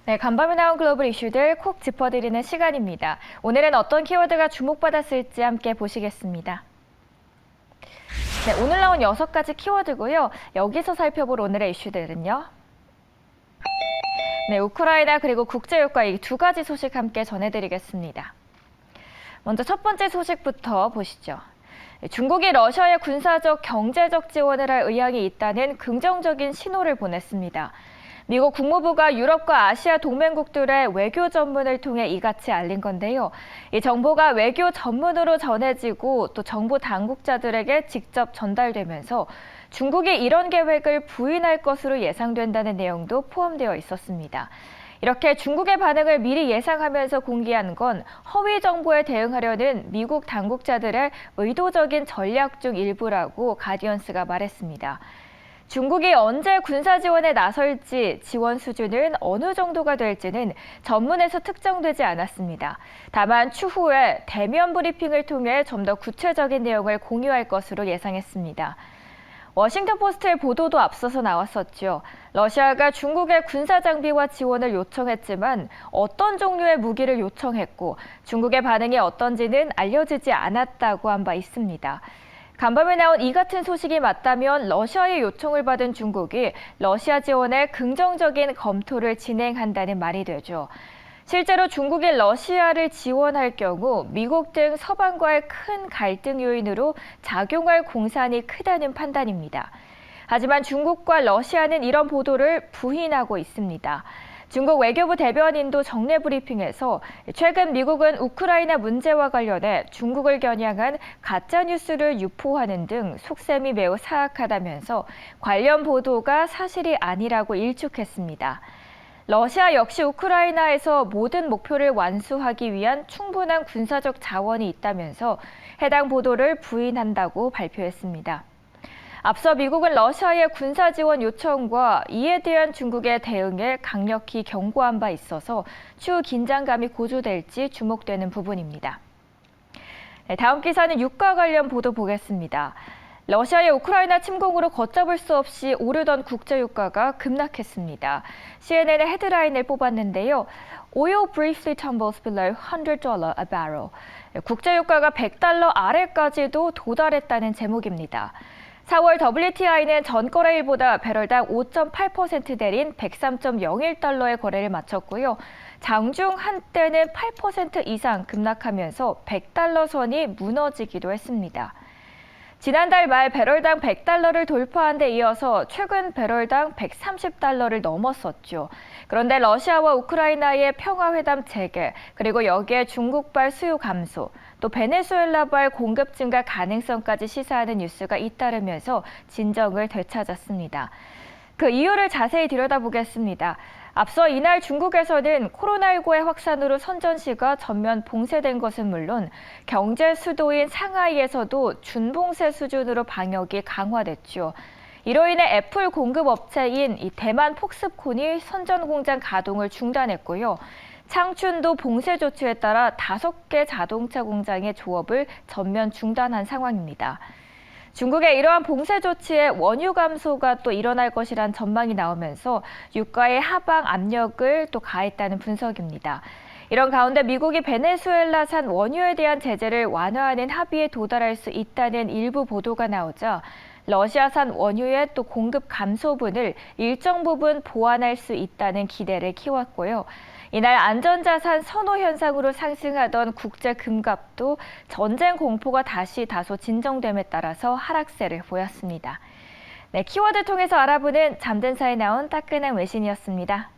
네, 간밤에 나온 글로벌 이슈들 콕 짚어드리는 시간입니다. 오늘은 어떤 키워드가 주목받았을지 함께 보시겠습니다. 네, 오늘 나온 6가지 키워드고요. 여기서 살펴볼 오늘의 이슈들은요. 네, 우크라이나 그리고 국제유가 이 2가지 소식 함께 전해드리겠습니다. 먼저 첫 번째 소식부터 보시죠. 중국이 러시아에 군사적, 경제적 지원을 할 의향이 있다는 긍정적인 신호를 보냈습니다. 미국 국무부가 유럽과 아시아 동맹국들의 외교 전문을 통해 이같이 알린 건데요. 이 정보가 외교 전문으로 전해지고 또 정부 당국자들에게 직접 전달되면서 중국이 이런 계획을 부인할 것으로 예상된다는 내용도 포함되어 있었습니다. 이렇게 중국의 반응을 미리 예상하면서 공개한 건 허위 정보에 대응하려는 미국 당국자들의 의도적인 전략 중 일부라고 가디언스가 말했습니다. 중국이 언제 군사 지원에 나설지 지원 수준은 어느 정도가 될지는 전문에서 특정되지 않았습니다. 다만 추후에 대면 브리핑을 통해 좀 더 구체적인 내용을 공유할 것으로 예상했습니다. 워싱턴 포스트의 보도도 앞서서 나왔었죠. 러시아가 중국의 군사 장비와 지원을 요청했지만 어떤 종류의 무기를 요청했고 중국의 반응이 어떤지는 알려지지 않았다고 한 바 있습니다. 간밤에 나온 이 같은 소식이 맞다면 러시아의 요청을 받은 중국이 러시아 지원에 긍정적인 검토를 진행한다는 말이 되죠. 실제로 중국이 러시아를 지원할 경우 미국 등 서방과의 큰 갈등 요인으로 작용할 공산이 크다는 판단입니다. 하지만 중국과 러시아는 이런 보도를 부인하고 있습니다. 중국 외교부 대변인도 정례 브리핑에서 최근 미국은 우크라이나 문제와 관련해 중국을 겨냥한 가짜뉴스를 유포하는 등 속셈이 매우 사악하다면서 관련 보도가 사실이 아니라고 일축했습니다. 러시아 역시 우크라이나에서 모든 목표를 완수하기 위한 충분한 군사적 자원이 있다면서 해당 보도를 부인한다고 발표했습니다. 앞서 미국은 러시아의 군사 지원 요청과 이에 대한 중국의 대응에 강력히 경고한 바 있어서 추후 긴장감이 고조될지 주목되는 부분입니다. 네, 다음 기사는 유가 관련 보도 보겠습니다. 러시아의 우크라이나 침공으로 걷잡을 수 없이 오르던 국제유가가 급락했습니다. CNN의 헤드라인을 뽑았는데요. Oil briefly tumbles below $100 a barrel. 국제유가가 $100 아래까지도 도달했다는 제목입니다. 4월 WTI는 전거래일보다 배럴당 5.8% 내린 103.01달러의 거래를 마쳤고요. 장중 한때는 8% 이상 급락하면서 100달러 선이 무너지기도 했습니다. 지난달 말 배럴당 100달러를 돌파한 데 이어서 최근 배럴당 130달러를 넘었었죠. 그런데 러시아와 우크라이나의 평화회담 재개, 그리고 여기에 중국발 수요 감소, 또 베네수엘라발 공급 증가 가능성까지 시사하는 뉴스가 잇따르면서 진정을 되찾았습니다. 그 이유를 자세히 들여다보겠습니다. 앞서 이날 중국에서는 코로나19의 확산으로 선전시가 전면 봉쇄된 것은 물론 경제 수도인 상하이에서도 준봉쇄 수준으로 방역이 강화됐죠. 이로 인해 애플 공급 업체인 이 대만 폭스콘이 선전 공장 가동을 중단했고요. 창춘도 봉쇄 조치에 따라 5개 자동차 공장의 조업을 전면 중단한 상황입니다. 중국의 이러한 봉쇄 조치에 원유 감소가 또 일어날 것이란 전망이 나오면서 유가의 하방 압력을 또 가했다는 분석입니다. 이런 가운데 미국이 베네수엘라산 원유에 대한 제재를 완화하는 합의에 도달할 수 있다는 일부 보도가 나오자 러시아산 원유의 또 공급 감소분을 일정 부분 보완할 수 있다는 기대를 키웠고요. 이날 안전자산 선호 현상으로 상승하던 국제 금값도 전쟁 공포가 다시 다소 진정됨에 따라서 하락세를 보였습니다. 네, 키워드 통해서 알아보는 잠든 사이에 나온 따끈한 외신이었습니다.